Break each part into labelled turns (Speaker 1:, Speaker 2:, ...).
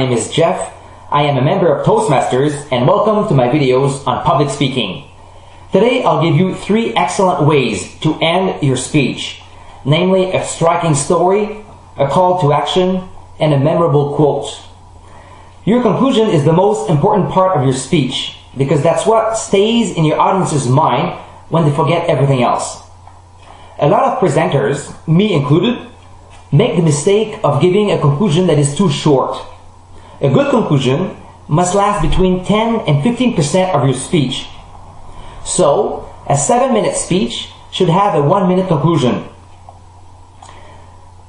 Speaker 1: name is Jeff. I am a member of Toastmasters and welcome to my videos on public speaking. Today I'll give you 3 excellent ways to end your speech, namely a striking story, a call to action, and a memorable quote. Your conclusion is the most important part of your speech because that's what stays in your audience's mind when they forget everything else. A lot of presenters, me included, make the mistake of giving a conclusion that is too short. A good conclusion must last between 10 and 15% of your speech. So, a 7-minute speech should have a 1-minute conclusion.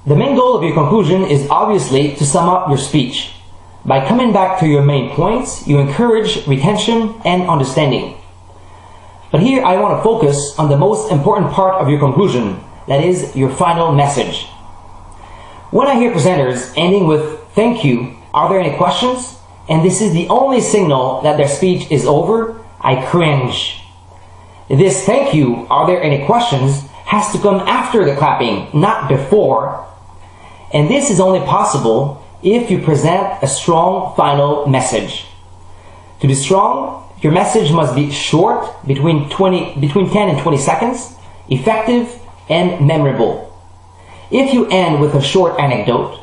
Speaker 1: The main goal of your conclusion is obviously to sum up your speech. By coming back to your main points, you encourage retention and understanding. But here I want to focus on the most important part of your conclusion, that is your final message. When I hear presenters ending with "Thank you, are there any questions?" and this is the only signal that their speech is over, I cringe. This "Thank you, are there any questions?" has to come after the clapping, not before. And this is only possible if you present a strong final message. To be strong, your message must be short, between 10 and 20 seconds, effective, and memorable. If you end with a short anecdote,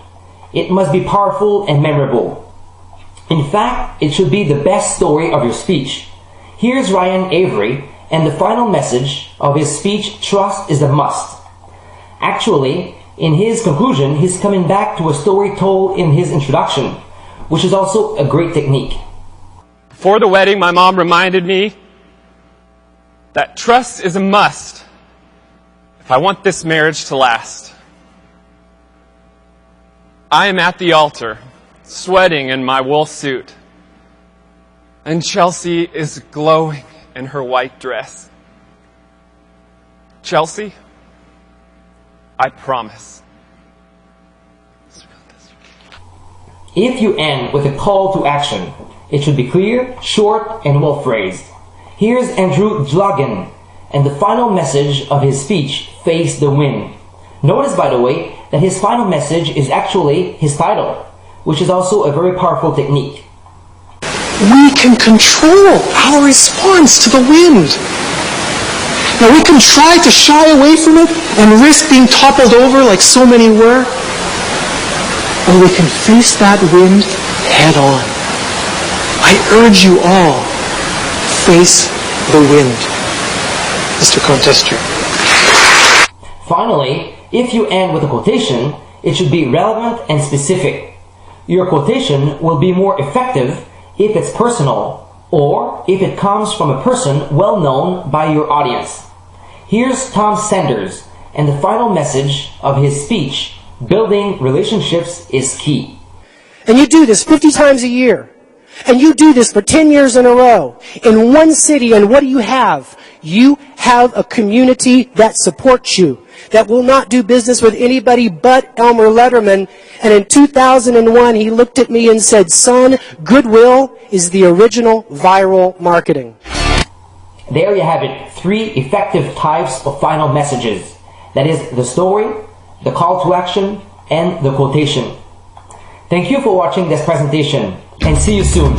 Speaker 1: it must be powerful and memorable. In fact, it should be the best story of your speech. Here's Ryan Avery, and the final message of his speech, "Trust is a must." Actually, in his conclusion, he's coming back to a story told in his introduction, which is also a great technique.
Speaker 2: Before the wedding, my mom reminded me that trust is a must if I want this marriage to last. I am at the altar, sweating in my wool suit, and Chelsea is glowing in her white dress. Chelsea, I promise.
Speaker 1: If you end with a call to action, it should be clear, short, and well phrased. Here's Andrew Dlogan, and the final message of his speech, "Face the Wind." Notice, by the way, that his final message is actually his title, which is also a very powerful technique.
Speaker 3: We can control our response to the wind. Now we can try to shy away from it and risk being toppled over like so many were, or we can face that wind head on. I urge you all, face the wind. Mr. Contester.
Speaker 1: Finally, if you end with a quotation, it should be relevant and specific. Your quotation will be more effective if it's personal or if it comes from a person well known by your audience. Here's Tom Sanders, and the final message of his speech, "Building relationships is key."
Speaker 4: And you do this 50 times a year. And you do this for 10 years in a row in one city, and what do you have? You have a community that supports you, that will not do business with anybody but Elmer Letterman. And in 2001, he looked at me and said, "Son, goodwill is the original viral marketing."
Speaker 1: There you have it, 3 effective types of final messages. That is the story, the call to action, and the quotation. Thank you for watching this presentation, and see you soon.